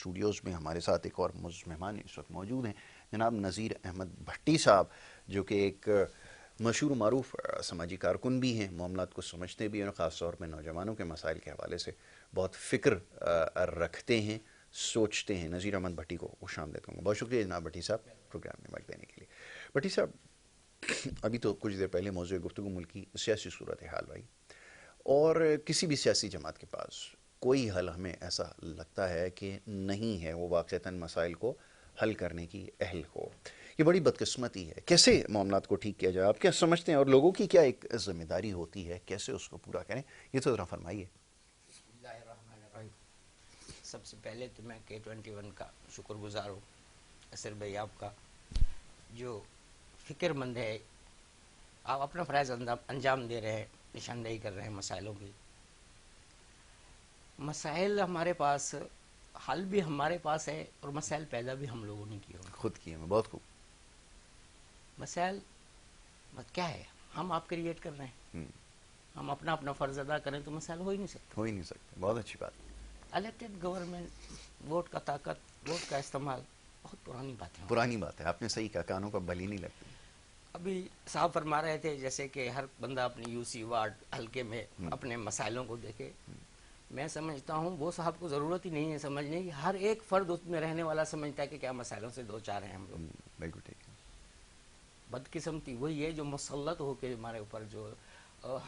Studios میں ہمارے ساتھ ایک اور مہمان اس وقت موجود ہیں، جناب نذیر احمد بھٹی صاحب، جو کہ ایک مشہور و معروف سماجی کارکن بھی ہیں، معاملات کو سمجھتے بھی ہیں، اور خاص طور پہ نوجوانوں کے مسائل کے حوالے سے بہت فکر رکھتے ہیں، سوچتے ہیں۔ نذیر احمد بھٹی کو خوش آمدید کروں گا۔ بہت شکریہ جناب بھٹی صاحب پروگرام میں وقت دینے کے لیے۔ بھٹی صاحب، ابھی تو کچھ دیر پہلے موضوع گفتگو ملکی سیاسی صورتحال بھائی، اور کسی بھی سیاسی جماعت کے پاس کوئی حل ہمیں ایسا لگتا ہے کہ نہیں ہے وہ واقعتاً مسائل کو حل کرنے کی اہل ہو، یہ بڑی بدقسمتی ہے۔ کیسے معاملات کو ٹھیک کیا جائے، آپ کیا سمجھتے ہیں، اور لوگوں کی کیا ایک ذمہ داری ہوتی ہے، کیسے اس کو پورا کریں، یہ تو ذرا فرمائیے۔ بسم اللہ الرحمن الرحیم۔ سب سے پہلے تو میں K21 کا شکر گزار ہوں، اسر بھائی آپ کا، جو فکر مند ہے، آپ اپنا فرائض انجام دے رہے ہیں، نشاندہی کر رہے ہیں مسائلوں کی۔ مسائل ہمارے پاس، حل بھی ہمارے پاس ہے، اور مسائل پیدا بھی ہم لوگوں نے کیے ہیں۔ خود کیے ہیں، بہت خوب۔ مسائل کیا ہے، ہم آپ کریٹ کر رہے ہیں، ہم اپنا فرض ادا کریں تو مسائل ہو ہی نہیں سکتے۔ ہو ہی نہیں سکتے، بہت اچھی بات۔ الیکٹڈ گورنمنٹ، ووٹ کا طاقت، ووٹ کا استعمال بہت پرانی بات ہے۔ پرانی بات ہے، آپ نے صحیح کہا، کانوں کا بل ہی نہیں لگتی۔ ابھی صاحب فرما رہے تھے جیسے کہ ہر بندہ اپنی UC وارڈ حلقے میں اپنے مسائلوں کو دیکھے۔ میں سمجھتا ہوں وہ صاحب کو ضرورت ہی نہیں ہے سمجھنے کی، ہر ایک فرد اس میں رہنے والا سمجھتا ہے کہ کیا مسائلوں سے دو چار ہیں ہم لوگ۔ بالکل ٹھیک ہے۔ بدقسمتی وہی ہے جو مسلط ہو کے ہمارے اوپر، جو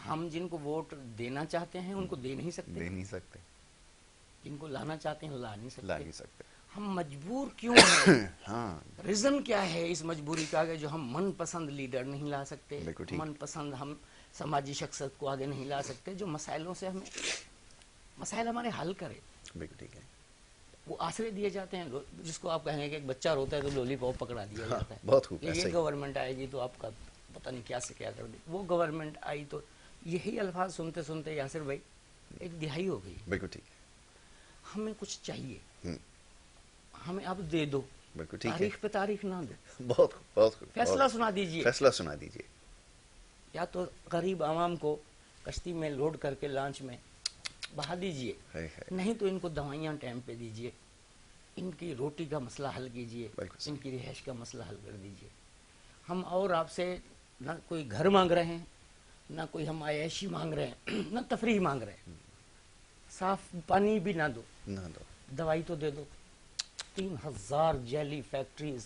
ہم جن کو ووٹ دینا چاہتے ہیں ان کو دے نہیں سکتے، دے نہیں سکتے، جن کو لانا چاہتے ہیں لا نہیں لا سکتے۔ نہیں سکتے۔ ہم مجبور کیوں ہیں؟ ہاں، ریزن کیا ہے اس مجبوری کا کہ جو ہم من پسند لیڈر نہیں لا سکتے، بالکل ٹھیک۔ من پسند ہم سماجی شخصیت کو آگے نہیں لا سکتے، جو مسائلوں سے ہمیں مسائل ہمارے حل کرے۔ بالکل ٹھیک ہے۔ وہ آسرے دیے جاتے ہیں، جس کو آپ کہیں گے کہ ایک بچہ روتا ہے تو لولی پاپ پکڑا دیا جاتا ہے، بہت خوب، کہ ایسا یہ ہی۔ گورنمنٹ آئے گی تو آپ کا پتہ نہیں کیا سے کیا کر دے۔ وہ گورنمنٹ آئی تو یہی الفاظ سنتے سنتے یاسر بھائی ایک دہائی ہو گئی۔ بالکل ٹھیک ہے۔ ہمیں کچھ چاہیے، ہمیں اب دے دو، بالکل ٹھیک ہے۔ تاریخ پہ تاریخ نہ دو، بہت خوب، بہت خوب۔ فیصلہ سنا دیجئے، فیصلہ سنا دیجئے۔ یا تو غریب عوام کو کشتی میں لوڈ کر کے لانچ میں بہا دیجئے، نہیں تو ان کو دوائیاں ٹائم پہ دیجئے، ان کی روٹی کا مسئلہ حل کیجئے، ان کی رہائش کا مسئلہ حل کر دیجئے۔ ہم اور آپ سے نہ کوئی گھر مانگ رہے ہیں، نہ کوئی ہم عیاشی مانگ رہے ہیں، نہ تفریح مانگ رہے ہیں، صاف پانی بھی نہ دو، دوائی تو دے دو۔ 3000 جیلی فیکٹریز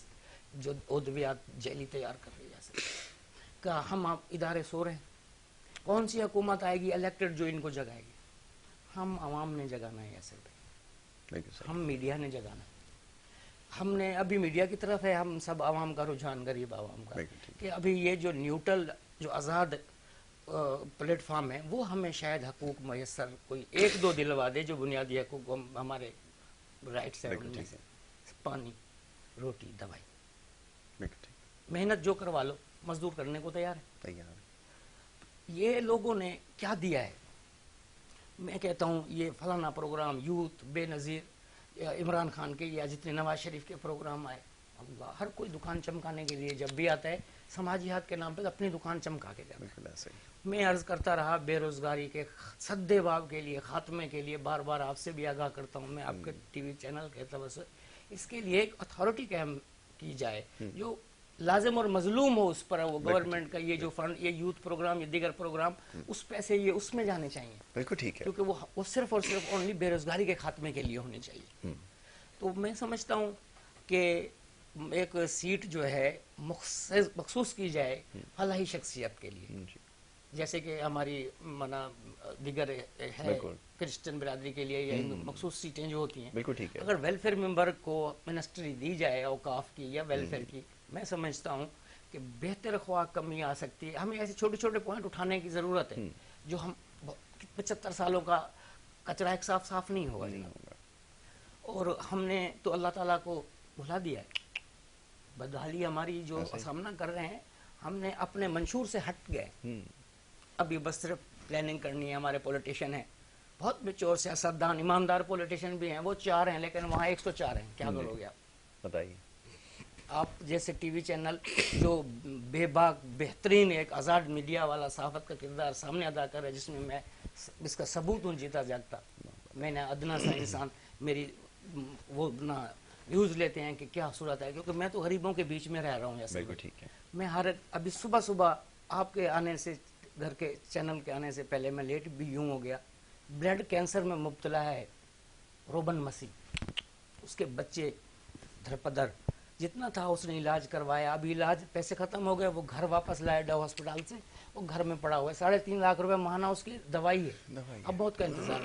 جو ادویات جیلی تیار کر رہی ہے، کیا ہم آپ ادارے سو رہے ہیں؟ کون سی حکومت آئے گی الیکٹڈ جو ان کو جگائے گی؟ ہم عوام نے جگانا ہے ایسے بھائی، ہم میڈیا نے جگانا ہے۔ ہم نے ابھی میڈیا کی طرف ہے، ہم سب عوام کا رجحان، غریب عوام کا، کہ ابھی یہ جو نیوٹرل، جو آزاد پلیٹ فارم ہے، وہ ہمیں شاید حقوق میسر کوئی ایک دو دلوا دے، جو بنیادی حقوق ہمارے رائٹس ہیں، ان میں سے پانی، روٹی، دوائی، محنت جو کروا لو، مزدور کرنے کو تیار ہے۔ یہ لوگوں نے کیا دیا ہے؟ میں کہتا ہوں یہ فلانا پروگرام یوتھ بے نظیر، عمران خان کے یا جتنے نواز شریف کے پروگرام آئے، اللہ، ہر کوئی دکان چمکانے کے لیے جب بھی آتا ہے سماجیات کے نام پہ اپنی دکان چمکا کے جاتا ہے۔ میں عرض کرتا رہا بے روزگاری کے سدے باب کے لیے، خاتمے کے لیے، بار بار آپ سے بھی آگاہ کرتا ہوں، میں آپ کے ٹی وی چینل کہتا ہوں، اس کے لیے ایک اتھارٹی قائم کی جائے جو لازم اور مظلوم ہو اس پر، وہ گورنمنٹ کا یہ جو فنڈ، یہ یوتھ پروگرام، یہ دیگر پروگرام، اس پیسے یہ اس میں جانے چاہیے، بالکل ٹھیک ہے، کیونکہ وہ صرف اور صرف اونلی بے روزگاری کے خاتمے کے لیے ہونے چاہیے۔ تو میں سمجھتا ہوں کہ ایک سیٹ جو ہے مخصوص کی جائے فلاحی شخصیت کے لیے، جیسے کہ ہماری دیگر ہے کرسچن برادری کے لیے، یا مخصوص سیٹیں جو ہوتی ہیں، بالکل ٹھیک ہے۔ اگر ویلفیئر ممبر کو منسٹری دی جائے اوقاف کی یا ویلفیئر کی، میں سمجھتا ہوں کہ بہتر خواہ کمی آ سکتی ہے۔ ہمیں ایسے چھوٹے چھوٹے پوائنٹ اٹھانے کی ضرورت ہے جو ہم 75 سالوں کا کچرا ایک صاف نہیں ہوگا، اور ہم نے تو اللہ تعالیٰ کو بھلا دیا ہے۔ بدحالی ہماری جو سامنا کر رہے ہیں، ہم نے اپنے منشور سے ہٹ گئے، ابھی بس صرف پلاننگ کرنی ہے۔ ہمارے پولیٹیشین ہیں بہت میچور سیاستدان، ایماندار پولیٹیشین بھی ہیں، وہ 4 ہیں لیکن وہاں 104 ہیں، کیا کرو گے آپ؟ بتائیے۔ آپ جیسے ٹی وی چینل جو بے باک بہترین ایک آزاد میڈیا والا صحافت کا کردار سامنے ادا کر رہے، جس میں میں اس کا ثبوت ہوں جیتا جاگتا، میں نے ادنا سا انسان، میری وہ نا ویوز لیتے ہیں کہ کیا صورت ہے, کیونکہ میں تو غریبوں کے بیچ میں رہ رہا ہوں. جیسے بالکل ٹھیک ہے. میں ابھی صبح صبح آپ کے آنے سے, گھر کے چینل کے آنے سے پہلے میں لیٹ بھی یوں ہو گیا. بلڈ کینسر میں مبتلا ہے روبن مسیح, اس کے بچے دھرپدر, جتنا تھا اس نے علاج کروایا. ابھی علاج پیسے ختم ہو گئے, وہ گھر واپس لائے ڈو ہاسپٹل سے, وہ گھر میں پڑا ہوا ہے. 3.5 لاکھ روپے ماہانہ اس کی دوائی ہے. اب بہت کا انتظار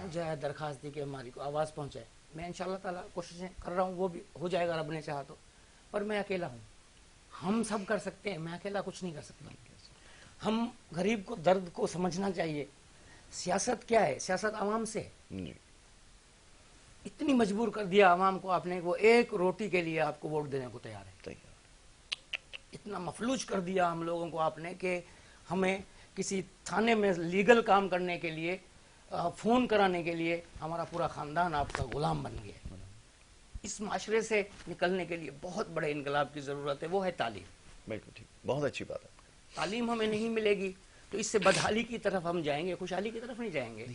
مجھے درخواست دی کہ ہماری کو آواز پہنچائے. میں انشاءاللہ تعالیٰ کوششیں کر رہا ہوں, وہ بھی ہو جائے گا رب نے چاہا تو. پر میں اکیلا ہوں, ہم سب کر سکتے ہیں, میں اکیلا کچھ نہیں کر سکتا. ہم غریب کو درد کو سمجھنا چاہیے. سیاست کیا ہے؟ سیاست عوام سے ہے. اتنی مجبور کر دیا عوام کو آپ نے, وہ ایک روٹی کے لیے آپ کو ووٹ دینے کو تیار ہے. اتنا مفلوج کر دیا ہم لوگوں کو آپ نے کہ ہمیں کسی تھانے میں لیگل کام کرنے کے لیے, فون کرانے کے لیے ہمارا پورا خاندان آپ کا غلام بن گیا. اس معاشرے سے نکلنے کے لیے بہت بڑے انقلاب کی ضرورت ہے, وہ ہے تعلیم. بالکل ٹھیک, بہت اچھی بات ہے. تعلیم ہمیں نہیں ملے گی تو اس سے بدحالی کی طرف ہم جائیں گے, خوشحالی کی طرف نہیں جائیں گے.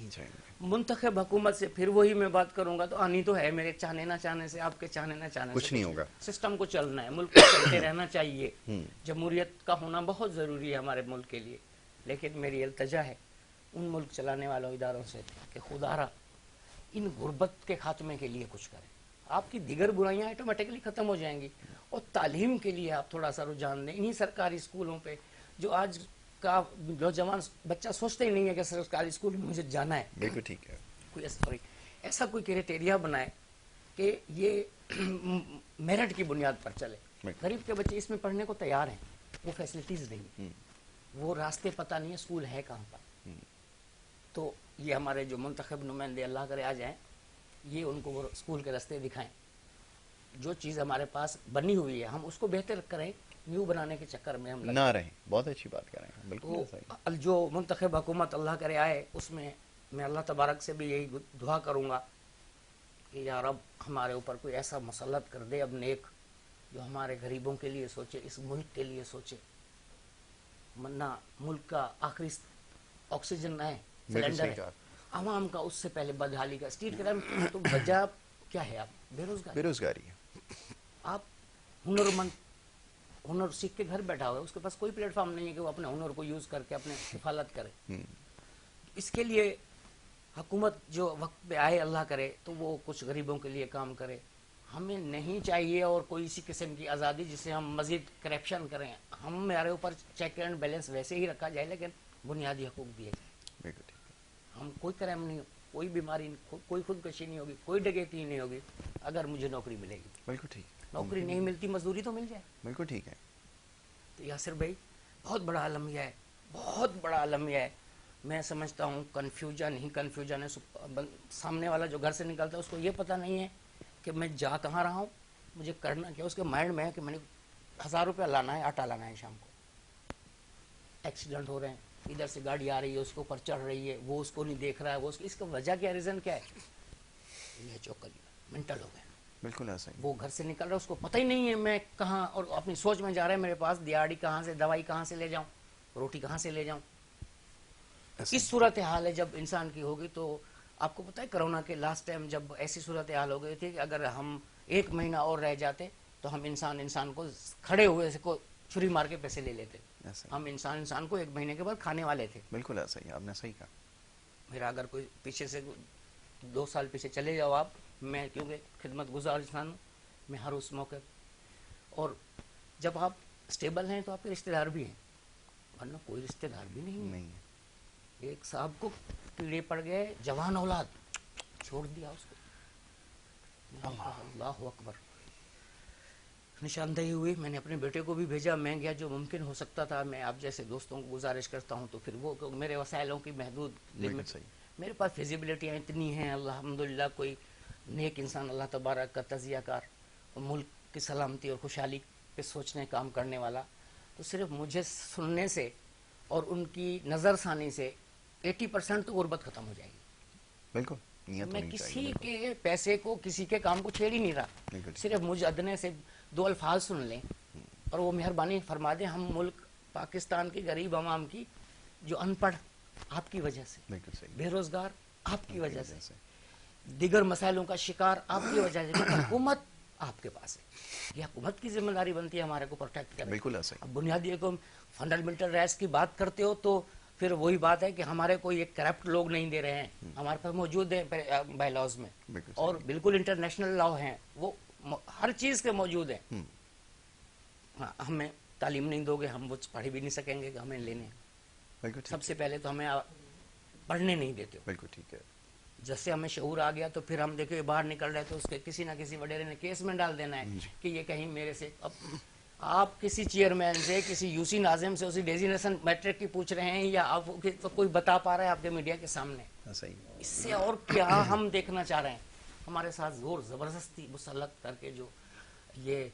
منتخب حکومت سے پھر وہی میں بات کروں گا تو آنی تو ہے, میرے چاہنے نہ چاہنے سے, آپ کے چاہنے نہ چاہنے سے کچھ نہیں ہوگا. سسٹم کو چلنا ہے, ملک کو چلتے رہنا چاہیے. جمہوریت کا ہونا بہت ضروری ہے ہمارے ملک کے لیے. لیکن میری التجا ہے ان ملک چلانے والوں اداروں سے کہ خدارا ان غربت کے خاتمے کے لیے کچھ کریں. آپ کی دیگر برائیاں آٹومیٹکلی ختم ہو جائیں گی, اور تعلیم کے لیے آپ تھوڑا سا رجحان دیں. انہی سرکاری اسکولوں پہ جو آج کا نوجوان بچہ سوچتے ہی نہیں ہے کہ سرکاری اسکول میں مجھے جانا ہے. بالکل ٹھیک ہے. ایسا کوئی کرائٹیریا بنائے کہ یہ میرٹ کی بنیاد پر چلے. غریب کے بچے اس میں پڑھنے کو تیار ہیں, وہ فیسلٹیز نہیں, وہ راستے پتہ نہیں ہے اسکول ہے کہاں پر. تو یہ ہمارے جو منتخب نمائندے اللہ کرے آ جائیں, یہ ان کو وہ اسکول کے راستے دکھائیں. جو چیز ہمارے پاس بنی ہوئی ہے ہم اس کو بہتر کریں, نیو بنانے کے چکر میں ہم نہ رہیں. بہت اچھی بات کر رہے ہیں. بالکل. جو منتخب حکومت اللہ کرے آئے, اس میں میں اللہ تبارک سے بھی یہی دعا کروں گا کہ یا رب ہمارے اوپر کوئی ایسا مسلط کر دے اب نیک, جو ہمارے غریبوں کے لیے سوچے, اس ملک کے لیے سوچے. ورنہ ملک کا آخری آکسیجن ہے, سلنڈر ہے, عوام کا اس سے پہلے بدحالی کا. اسٹریٹ کرائم تو وجہ کیا ہے؟ آپ بیروزگاری ہے. آپ ہنرمند, ہنر سیکھ کے گھر بیٹھا ہوا ہے, اس کے پاس کوئی پلیٹ فارم نہیں ہے کہ وہ اپنے ہنر کو یوز کر کے اپنے کفالت کرے. اس کے لیے حکومت جو وقت پہ آئے اللہ کرے تو وہ کچھ غریبوں کے لیے کام کرے. ہمیں نہیں چاہیے اور کوئی اسی قسم کی آزادی جس سے ہم مزید کرپشن کریں. ہمارے اوپر چیک اینڈ بیلنس ویسے ہی رکھا جائے, لیکن بنیادی حقوق دیے جائیں. ہم کوئی کرائم نہیں, کوئی بیماری, کوئی خودکشی نہیں ہوگی, کوئی ڈکیتی نہیں ہوگی اگر مجھے نوکری ملے گی. بالکل ٹھیک. نوکری نہیں ملتی, مزدوری تو مل جائے. بالکل ٹھیک ہے. تو یاسر بھائی بہت بڑا عالمیہ ہے, بہت بڑا عالمیہ ہے. میں سمجھتا ہوں کنفیوژن ہے. سامنے والا جو گھر سے نکلتا ہے اس کو یہ پتہ نہیں ہے کہ میں جا کہاں رہا ہوں, مجھے کرنا کیا. اس کے مائنڈ میں ہے کہ میں نے 1000 روپیہ لانا ہے, آٹا لانا ہے شام کو. ایکسیڈنٹ ہو رہے ہیں, ادھر سے گاڑی آ رہی ہے, اس کے اوپر چڑھ رہی ہے, وہ اس کو نہیں دیکھ رہا ہے, وہ اس کا وجہ کیا, ریزن کیا ہے؟ یہ چوکل منٹل ہو گئے. بالکل ایسا ہی. وہ گھر سے نکل رہا ہے, اس کو پتہ ہی نہیں ہے میں کہاں, اور اپنی سوچ میں جا رہا ہے میرے پاس دیہڑی کہاں سے, دوائی کہاں سے لے جاؤں, روٹی کہاں سے لے جاؤں. اس صورتحال ہے جب انسان کی ہوگی. تو آپ کو پتہ ہے کرونا کے لاسٹ ٹائم جب ایسی صورتحال ہو گئی تھی کہ اگر ہم 1 مہینہ اور رہ جاتے تو ہم انسان کو کھڑے ہوئے سے کو چھری مار کے پیسے لے لیتے. ہم انسان کو 1 مہینے کے بعد کھانے والے تھے. بالکل ایسا ہی, آپ نے صحیح کہا. میرا اگر کوئی پیچھے سے 2 سال پیچھے چلے جاؤ آپ, میں کیونکہ خدمت گزار انسان ہوں, میں ہر اس موقع. اور جب آپ اسٹیبل ہیں تو آپ کے رشتہ دار بھی ہیں, ورنہ کوئی رشتہ دار بھی نہیں ہے. ایک صاحب کو کیڑے پڑ گئے, جوان اولاد, چھوڑ دیا اس کو. اللہ اکبر. نشاندہی ہوئی. میں نے اپنے بیٹے کو بھی بھیجا, میں گیا, جو ممکن ہو سکتا تھا. میں آپ جیسے دوستوں کو گزارش کرتا ہوں تو پھر وہ میرے وسائلوں کی محدود لمٹ, میرے پاس فیزیبلٹیاں اتنی ہیں الحمدللہ. کوئی نیک انسان اللہ تبارک کا تجزیہ کار اور ملک کی سلامتی اور خوشحالی پہ سوچنے کام کرنے والا, تو صرف مجھے سننے سے اور ان کی نظر ثانی سے 80% تو غربت ختم ہو جائے گی. بالکل. میں کسی کے پیسے کو, کسی کے کام کو چھیڑ ہی نہیں رہا. صرف مجھ ادنے سے 2 الفاظ سن لیں اور وہ مہربانی فرما دیں. ہم ملک پاکستان کی غریب عوام کی, جو ان پڑھ آپ کی وجہ سے, بے روزگار آپ کی وجہ سے, دیگر مسائلوں کا شکار آپ کی وجہ سے، حکومت آپ کے پاس ہے، یہ حکومت کی ذمہ داری بنتی ہے ہمارے کو پروٹیکٹ کرنے۔ بالکل ایسا ہی۔ اب بنیادی فنڈامنٹل رائٹس کی بات کرتے ہو تو پھر وہی بات ہے کہ ہمارے کوئی ایک کرپٹ لوگ نہیں دے رہے ہیں، ہمارے پاس موجود ہیں بائی لاز میں، اور بالکل انٹرنیشنل لا ہیں، وہ ہر چیز کے موجود ہیں۔ ہاں، ہمیں تعلیم نہیں دو گے، ہم وہ پڑھ بھی نہیں سکیں گے کہ ہمیں لینے۔ سب سے پہلے تو ہمیں پڑھنے نہیں دیتے ہو۔ بالکل ٹھیک ہے۔ جیسے ہمیں شعور آ گیا تو پھر ہم دیکھیں باہر نکل رہے تو اس کے کسی نہ کسی وڈیرے نے کیس میں ڈال دینا ہے کہ یہ کہیں میرے سے۔ اب آپ کسی چیئرمین سے، کسی یو سی ناظم سے اسی ڈیزینیشن میٹرک کی پوچھ رہے ہیں، یا آپ کوئی بتا پا رہا ہے آپ کے میڈیا کے سامنے؟ اس سے اور کیا ہم دیکھنا چاہ رہے ہیں؟ ہمارے ساتھ زور زبردستی مسلط کر کے جو یہ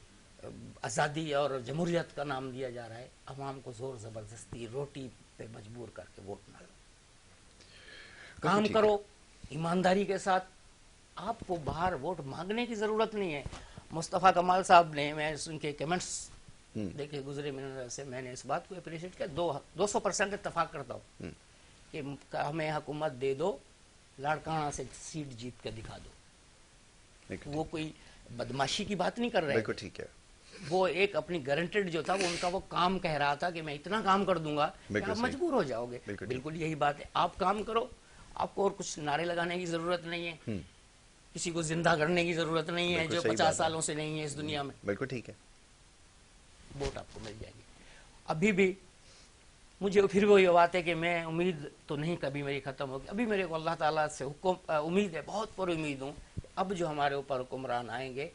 آزادی اور جمہوریت کا نام دیا جا رہا ہے، عوام کو زور زبردستی روٹی پہ مجبور کر کے ووٹ نہ لو۔ کام کرو ایمانداری کے ساتھ، آپ کو باہر ووٹ مانگنے کی ضرورت نہیں ہے۔ مصطفیٰ کمال صاحب نے، میں ان کے کمنٹس دیکھے گزرے مہینے سے، میں نے اس بات کو اپریشیٹ کیا، 200% اتفاق کرتا ہوں کہ ہمیں حکومت دے دو، لاڑکانہ سے سیٹ جیت کے دکھا دو۔ وہ کوئی بدماشی کی بات نہیں کر رہے، بالکل ٹھیک ہے۔ وہ ایک اپنی گارنٹیڈ جو تھا وہ ان کا وہ کام کہہ رہا تھا کہ میں اتنا کام کر دوں گا کہ آپ مجبور ہو جاؤ گے۔ بالکل یہی بات ہے، آپ کام کرو، آپ کو اور کچھ نعرے لگانے کی ضرورت نہیں ہے، کسی کو زندہ کرنے کی ضرورت نہیں ہے جو 50 سالوں سے نہیں ہے اس دنیا میں۔ بالکل ٹھیک ہے، ووٹ آپ کو مل جائے گی۔ ابھی بھی مجھے پھر وہی بات ہے کہ میں امید تو نہیں کبھی میری ختم ہوگی، ابھی میرے کو اللہ تعالیٰ سے امید ہے، بہت پر امید ہوں، اب جو ہمارے اوپر حکمران آئیں گے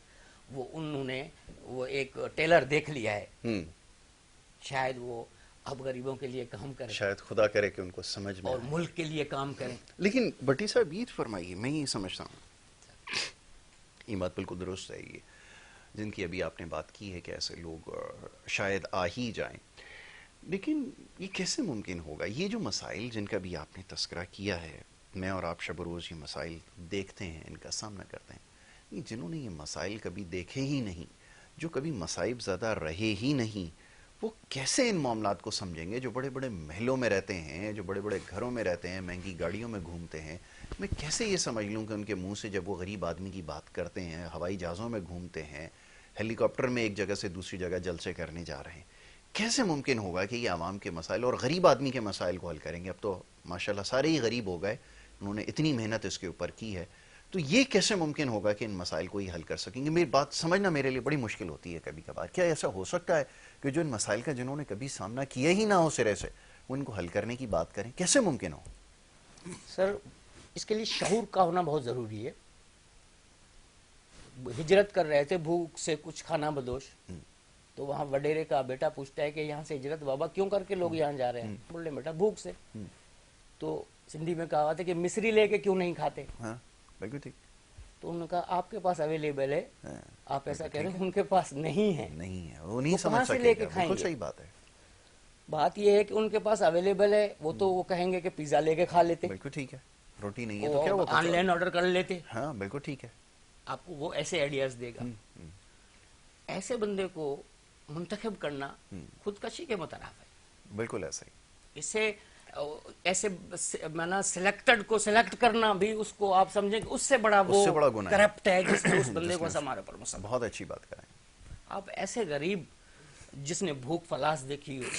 وہ انہوں نے وہ ایک ٹیلر دیکھ لیا ہے، شاید وہ اب غریبوں کے لیے کام کریں، شاید خدا کرے کہ ان کو سمجھ میں اور ملک کے لیے کام کریں۔ لیکن بٹی صاحب یہ فرمائیے، میں یہ سمجھتا ہوں یہ بات بالکل درست ہے، یہ جن کی ابھی آپ نے بات کی ہے کہ ایسے لوگ شاید آ ہی جائیں، لیکن یہ کیسے ممکن ہوگا؟ یہ جو مسائل جن کا بھی آپ نے تذکرہ کیا ہے، میں اور آپ شب و روز یہ مسائل دیکھتے ہیں، ان کا سامنا کرتے ہیں، جنہوں نے یہ مسائل کبھی دیکھے ہی نہیں، جو کبھی مصائب زدہ رہے ہی نہیں، وہ کیسے ان معاملات کو سمجھیں گے؟ جو بڑے بڑے محلوں میں رہتے ہیں، جو بڑے بڑے گھروں میں رہتے ہیں، مہنگی گاڑیوں میں گھومتے ہیں، میں کیسے یہ سمجھ لوں کہ ان کے منہ سے جب وہ غریب آدمی کی بات کرتے ہیں، ہوائی جہازوں میں گھومتے ہیں، ہیلی کاپٹر میں ایک جگہ سے دوسری جگہ جلسے کرنے جا رہے ہیں، کیسے ممکن ہوگا کہ یہ عوام کے مسائل اور غریب آدمی کے مسائل کو حل کریں گے؟ اب تو ماشاءاللہ سارے ہی غریب ہو گئے، انہوں نے اتنی محنت اس کے اوپر کی ہے، تو یہ کیسے ممکن ہوگا کہ ان مسائل کو ہی حل کر سکیں گے؟ میری بات سمجھنا میرے لیے بڑی مشکل ہوتی ہے کبھی کبھار۔ کیا ایسا ہو سکتا ہے کہ جو ان مسائل کا جنہوں نے کبھی سامنا کیا ہی نہ ہو سرے سے، وہ ان کو حل کرنے کی بات کریں؟ کیسے ممکن ہو؟ سر اس کے لیے شعور کا ہونا بہت ضروری ہے۔ ہجرت کر رہے تھے بھوک سے کچھ کھانا بدوش، تو وہاں وڈیرے کا بیٹا پوچھتا ہے کہ یہاں سے ہجرت بابا کیوں کر کے لوگ یہاں جا رہے ہیں؟ بولے بیٹا بھوک سے۔ تو سندھی میں کہا ہے کہ مصری لے کے کیوں نہیں کھاتے؟ بالکل ٹھیک۔ تو انہوں نے کہا آپ کے پاس اویلیبل ہے، آپ ایسا کہہ رہے ہیں، ان کے پاس نہیں ہے، نہیں ہے، وہ نہیں وہ سمجھ کہاں سے سکیں لے گے۔ کے کھائیں بالکل گے؟ صحیح بات ہے، بات یہ ہے کہ ان کے پاس اویلیبل ہے، وہ تو وہ کہیں گے کہ پیزا لے کے کھا لیتے، بالکل ٹھیک ہے، روٹی نہیں ہے تو کیا وہ آن لائن آرڈر کر لیتے۔ ہاں بالکل ٹھیک ہے۔ آپ کو وہ ایسے آئیڈیاز دے گا۔ ایسے بندے کو منتخب کرنا خودکشی کے مترادف ہے۔ بالکل ایسا ہی۔ اسے ایسے سلیکٹڈ کو سلیکٹ کرنا بھی اس کو آپ سمجھیں کہ اس سے بڑا وہ کرپٹ ہے جس نے اس بندے کو ہمارے پر مسلط۔ بہت اچھی بات کریں آپ ایسے غریب جس نے بھوک فلاس دیکھی ہو،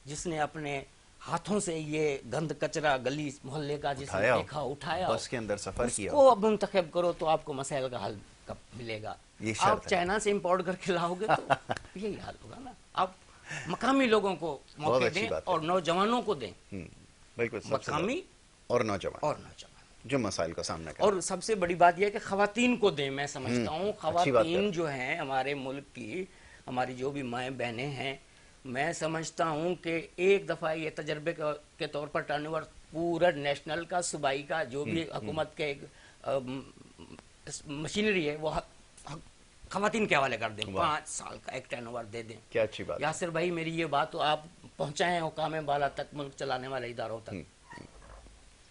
جس نے اپنے ہاتھوں سے یہ گند کچرا گلی محلے کا جس نے دیکھا اٹھایا، بس کے اندر سفر کیا، اس کو اب منتخب کرو تو آپ کو مسائل کا حل کب ملے گا؟ آپ چائنا سے امپورٹ کر کے لاؤ گے تو یہی حال ہوگا نا۔ آپ مقامی لوگوں کو موقع دیں اور نوجوانوں کو دیں، بالکل مقامی اور نوجوان جو مسائل کا سامنا کریں۔ اور سب سے بڑی بات یہ ہے کہ خواتین کو دیں۔ میں سمجھتا ہوں خواتین جو ہیں ہمارے ملک کی، ہماری جو بھی مائیں بہنیں ہیں، میں سمجھتا ہوں کہ ایک دفعہ یہ تجربے کے طور پر ٹرن اوور پورا نیشنل کا، صوبائی کا، جو بھی حکومت کے مشینری ہے وہ خواتین کے حوالے کر دیں، 5 سال کا ایک ٹرن اوور دے دیں۔ کیا اچھی بات۔ یاسر بھائی میری یہ بات تو آپ پہنچائیں حکام بالا تک، ملک چلانے والے اداروں تک،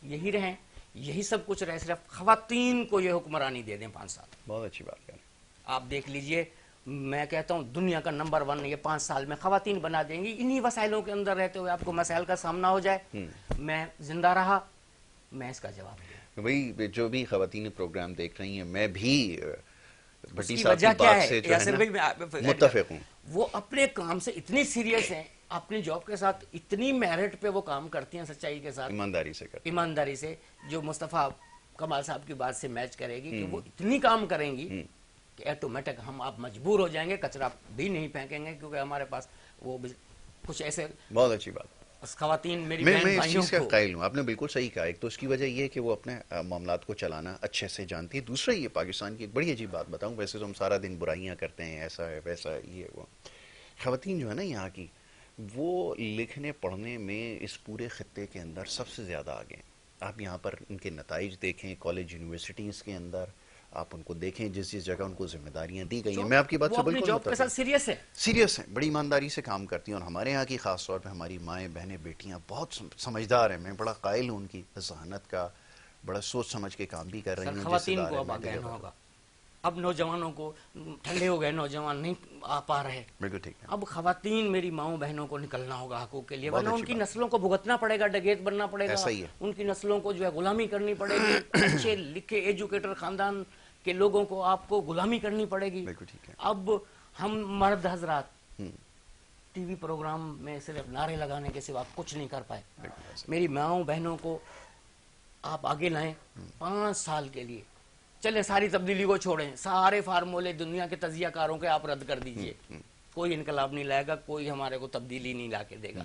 یہی رہیں، یہی سب کچھ رہے، صرف خواتین کو یہ حکمرانی دے دیں 5 سال۔ بہت اچھی بات کریں۔ آپ دیکھ لیجئے، میں کہتا ہوں دنیا کا نمبر 1 یہ 5 سال میں خواتین بنا دیں گی۔ انہی وسائلوں کے اندر رہتے ہوئے آپ کو مسائل کا سامنا ہو جائے، میں زندہ رہا، میں اس کا جواب دوں۔ وہی جو بھی خواتین پروگرام دیکھ رہی ہیں، میں بھی بھٹی کی صاحب وجہ کی کیا بات ہے سے جو ہے یاسر نا بھائی، متفق ہوں. وہ اپنے کام سے اتنی سیریس ہیں، اپنی جاب کے ساتھ اتنی میرٹ پہ وہ کام کرتی ہیں سچائی کے ساتھ، ایمانداری سے کرتے ہیں. ایمانداری سے، جو مصطفیٰ کمال صاحب کی بات سے میچ کرے گی کہ وہ اتنی کام کریں گی کہ ایٹومیٹک ہم آپ مجبور ہو جائیں گے، کچرا بھی نہیں پھینکیں گے، کیونکہ ہمارے پاس وہ کچھ ایسے بہت اچھی بات. خواتین میری میں بہن اس بھائیوں چیز کا کو. قائل ہوں. آپ نے بالکل صحیح کہا. ایک تو اس کی وجہ یہ ہے کہ وہ اپنے معاملات کو چلانا اچھے سے جانتی ہے. دوسرا یہ پاکستان کی ایک بڑی عجیب بات بتاؤں، ویسے تو ہم سارا دن برائیاں کرتے ہیں، ایسا ہے ویسا ہے یہ وہ، خواتین جو ہے نا یہاں کی، وہ لکھنے پڑھنے میں اس پورے خطے کے اندر سب سے زیادہ آگے ہیں. آپ یہاں پر ان کے نتائج دیکھیں، کالج یونیورسٹیز کے اندر آپ ان کو دیکھیں، جس جگہ ان کو ذمہ داریاں دی گئی ہیں. میں آپ کی بات وہ سے اپنی بالکل جاب کے ساتھ سیریس ہے، سیریس ہیں، بڑی ایمانداری سے کام کرتی ہیں. اور ہمارے یہاں کی خاص طور پہ ہماری مائیں بہنیں بیٹیاں بہت سمجھدار ہیں. میں بڑا قائل ہوں ان کی ذہانت کا، بڑا سوچ سمجھ کے کام بھی کر رہی سر ہیں. جس خواتین ادارے کو اب میں آگے آنا ہوگا. اب نوجوانوں کو ٹھنڈے ہو گئے، نوجوان نہیں آ پا رہے، بالکل ٹھیک ہے. اب خواتین میری ماؤں بہنوں کو نکلنا ہوگا حقوق کے لیے، بہت ورنہ ان اچھی کی بات. نسلوں کو بھگتنا پڑے گا، ڈگیت بننا پڑے گا، ایسا ہی ہے. ان کی نسلوں کو جو ہے غلامی کرنی پڑے گی. اچھے لکھے ایجوکیٹر خاندان کے لوگوں کو آپ کو غلامی کرنی پڑے گی. بالکل ٹھیک ہے. اب ہم مرد حضرات ٹی وی پروگرام میں صرف نعرے لگانے کے سوا کچھ نہیں کر پائے. میری ماؤں بہنوں کو آپ آگے لائیں 5 سال کے لیے. چلیں ساری تبدیلی کو چھوڑیں، سارے فارمولے دنیا کے تجزیہ کاروں کے آپ رد کر دیجئے. کوئی انقلاب نہیں لائے گا، کوئی ہمارے کو تبدیلی نہیں لا کے دے گا.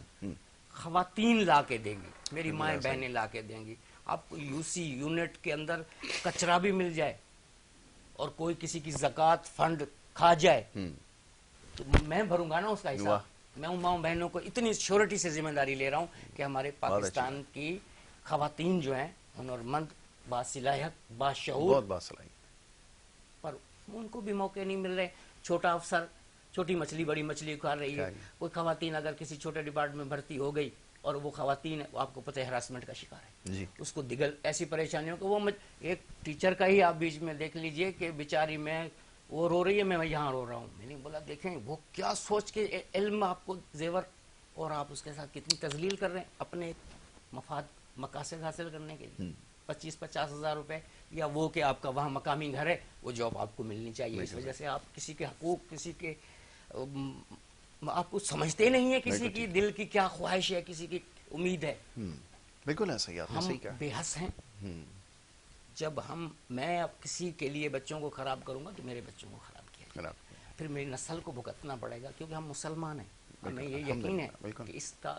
خواتین لا کے دیں گی، میری مائیں بہنیں لا کے دیں گی. آپ کو یو سی یونٹ کے اندر کچرا بھی مل جائے اور کوئی کسی کی زکوٰۃ فنڈ کھا جائے تو میں بھروں گا نا اس کا حساب. میں ان ماؤں بہنوں کو اتنی شیورٹی سے ذمہ داری لے رہا ہوں کہ ہمارے پاکستان کی خواتین جو ہیں ہنرمند، باصلاحیت، باشعور، بہت باصلاحیت، پر ان کو بھی موقع نہیں مل رہے. چھوٹا افسر چھوٹی مچھلی بڑی مچھلی کھا رہی ہے. کوئی خواتین اگر کسی چھوٹے ڈپارٹمنٹ میں بھرتی ہو گئی اور وہ خواتین آپ کو پتہ ہے ہراسمنٹ کا شکار ہے، اس کو دیگر ایسی پریشانیوں کہ وہ ایک ٹیچر کا ہی آپ بیچ میں دیکھ لیجئے کہ بیچاری میں وہ رو رہی ہے، میں یہاں رو رہا ہوں. میں نے بولا دیکھیں وہ کیا سوچ کے علم آپ کو زیور، اور آپ اس کے ساتھ کتنی تذلیل کر رہے ہیں اپنے مفاد مقاصد حاصل کرنے کے لیے. 25-50 ہزار روپے، یا وہ کہ آپ کا وہاں مقامی گھر ہے، وہ جاب آپ کو ملنی چاہیے. اس وجہ سے آپ کسی کے حقوق، کسی کے آپ کو سمجھتے نہیں ہیں، کسی کی دل کی کیا خواہش ہے، کسی کی امید ہے. بالکل ایسا ہی. آپ نے ہم صحیح کہا. بے حس ہیں. جب میں اب کسی کے لیے بچوں کو خراب کروں گا تو میرے بچوں کو خراب کیا، پھر میری نسل کو بھگتنا پڑے گا، کیونکہ ہم مسلمان ہیں. ہمیں یہ یقین ہے کہ اس کا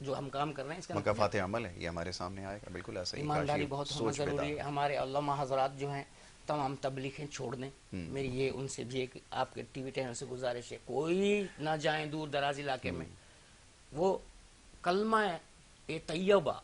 جو ہم کام کر رہے ہیں اس کا مکافات عمل ہے، یہ ہمارے سامنے آئے گا. بالکل ایسا ہی. ایمانداری بہت ہونا ضروری ہے. ہمارے علامہ حضرات جو ہیں تمام تبلیغیں چھوڑ دیں. میری یہ ان سے بھی ایک آپ کے ٹی وی چینل سے گزارش ہے، کوئی نہ جائیں دور دراز علاقے میں. وہ کلمہ طیبہ،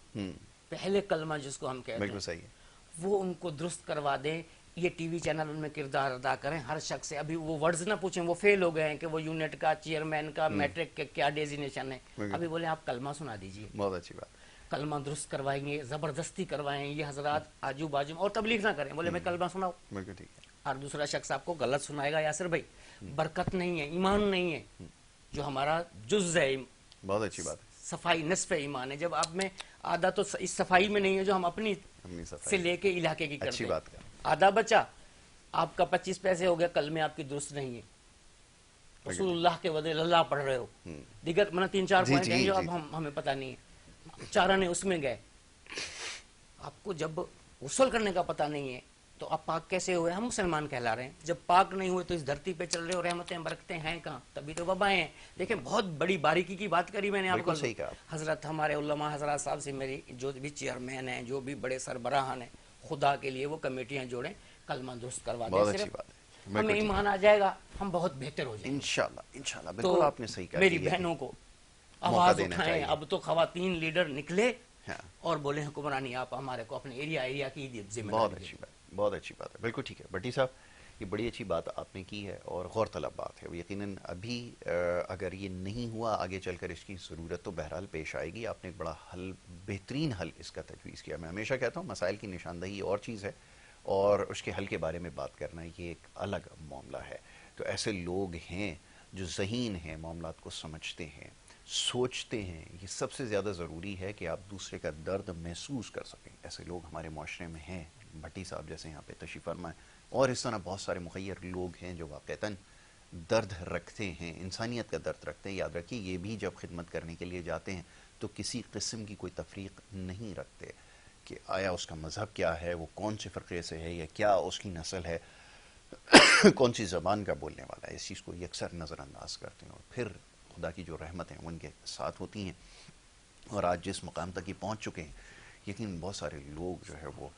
پہلے کلمہ جس کو ہم کہتے ہیں، بالکل صحیح ہے، وہ ان کو درست کروا دیں. یہ ٹی وی چینل ان میں کردار ادا کریں. ہر شخص سے ابھی وہ ورڈز نہ پوچھیں، وہ فیل ہو گئے ہیں کہ وہ یونٹ کا، چیئرمین کا، میٹرک کے کیا ڈیزینیشن ہے. ابھی بولے آپ کلمہ سنا دیجئے. بہت اچھی بات. کلمہ درست کروائیں گے، زبردستی کروائیں. یہ حضرات آجو بازو اور تبلیغ نہ کریں، بولے میں کلمہ سناؤ. بالکل ٹھیک ہے. اور دوسرا شخص آپ کو غلط سنائے گا. یاسر بھائی برکت نہیں ہے، ایمان نہیں ہے جو ہمارا جز ہے. بہت اچھی بات ہے. صفائی نصف ایمان ہے. جب آپ میں آدھا تو اس صفائی میں نہیں ہے جو ہم اپنی سے لے کے علاقے کی کرتے ہیں. آدھا بچا آپ کا 25 پیسے ہو گیا، کل میں آپ کی درست نہیں ہے. رسول اللہ کے وعدے اللہ پڑھ رہے ہو، دیگر 3-4 پوائنٹ ہیں جو اب ہمیں پتہ نہیں ہے. چارہ نے اس میں گئے. آپ کو جب غسل کرنے کا پتہ نہیں ہے تو آپ پاک کیسے ہوئے؟ ہم مسلمان کہلا رہے ہیں. جب پاک نہیں ہوئے تو اس دھرتی پہ چل رہے ہو، رحمتیں برکتیں ہیں کہاں؟ تبھی تو وبائیں ہیں. دیکھیں بہت بڑی باریکی کی بات کری میں نے آپ کو. حضرت ہمارے علماء حضرات صاحب سے میری جو بھی چیئرمین ہیں، جو بھی بڑے سربراہان ہیں، خدا کے لیے وہ کمیٹیاں جوڑیں، کلمہ درست کروا دیں. صرف ہمیں ایمان آ جائے گا، ہم بہت بہتر ہو جائیں گے انشاءاللہ. انشاءاللہ. بالکل آپ نے صحیح کہا. میری بہنوں کو آواز اٹھائیں. اب تو خواتین لیڈر نکلے اور بولے حکمرانی آپ ہمارے کو اپنے ایریا کی ذمہ داری. بہت اچھی بات. بہت اچھی بات ہے. بالکل ٹھیک ہے. بھٹی صاحب یہ بڑی اچھی بات آپ نے کی ہے اور غور طلب بات ہے. یقیناً ابھی اگر یہ نہیں ہوا، آگے چل کر اس کی ضرورت تو بہرحال پیش آئے گی. آپ نے ایک بڑا حل، بہترین حل اس کا تجویز کیا. میں ہمیشہ کہتا ہوں مسائل کی نشاندہی اور چیز ہے اور اس کے حل کے بارے میں بات کرنا یہ ایک الگ معاملہ ہے. تو ایسے لوگ ہیں جو ذہین ہیں، معاملات کو سمجھتے ہیں، سوچتے ہیں، یہ سب سے زیادہ ضروری ہے کہ آپ دوسرے کا درد محسوس کر سکیں. ایسے لوگ ہمارے معاشرے میں ہیں، بھٹی صاحب جیسے یہاں پہ تشریف فرما ہے، اور اس طرح بہت سارے مخیر لوگ ہیں جو واقعتاً درد رکھتے ہیں، انسانیت کا درد رکھتے ہیں. یاد رکھیے یہ بھی جب خدمت کرنے کے لیے جاتے ہیں تو کسی قسم کی کوئی تفریق نہیں رکھتے کہ آیا اس کا مذہب کیا ہے، وہ کون سے فرقے سے ہے، یا کیا اس کی نسل ہے، کون سی زبان کا بولنے والا ہے. اس چیز کو یکسر نظر انداز کرتے ہیں، اور پھر خدا کی جو رحمت ہیں وہ ان کے ساتھ ہوتی ہیں. اور آج جس مقام تک یہ پہنچ چکے ہیں، یقین بہت سارے لوگ جو ہے وہ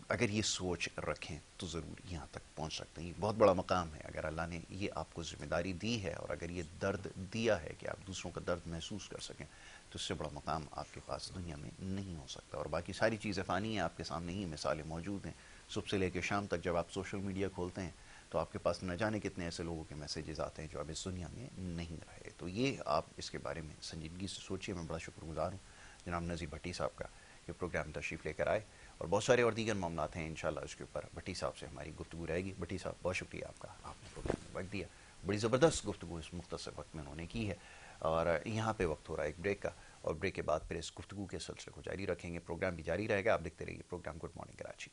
اگر یہ سوچ رکھیں تو ضرور یہاں تک پہنچ سکتے ہیں. یہ بہت بڑا مقام ہے. اگر اللہ نے یہ آپ کو ذمہ داری دی ہے، اور اگر یہ درد دیا ہے کہ آپ دوسروں کا درد محسوس کر سکیں، تو اس سے بڑا مقام آپ کے پاس دنیا میں نہیں ہو سکتا. اور باقی ساری چیزیں فانی ہیں، آپ کے سامنے ہی مثالیں موجود ہیں. صبح سے لے کے شام تک جب آپ سوشل میڈیا کھولتے ہیں تو آپ کے پاس نہ جانے کتنے ایسے لوگوں کے میسیجز آتے ہیں جو اب اس دنیا میں نہیں رہے. تو یہ آپ اس کے بارے میں سنجیدگی سے سوچیے. میں بڑا شکر گزار ہوں جناب نذیر بھٹی صاحب کا کہ پروگرام تشریف لے کر آئے، اور بہت سارے اور دیگر معاملات ہیں انشاءاللہ اس کے اوپر بھٹی صاحب سے ہماری گفتگو رہے گی. بھٹی صاحب بہت شکریہ آپ کا، آپ نے پروگرام میں وقت دیا. بڑی زبردست گفتگو اس مختصر وقت میں انہوں نے کی ہے. اور یہاں پہ وقت ہو رہا ہے ایک بریک کا، اور بریک کے بعد پھر اس گفتگو کے سلسلے کو جاری رکھیں گے. پروگرام بھی جاری رہے گا. آپ دیکھتے رہیے پروگرام گڈ مارننگ کراچی.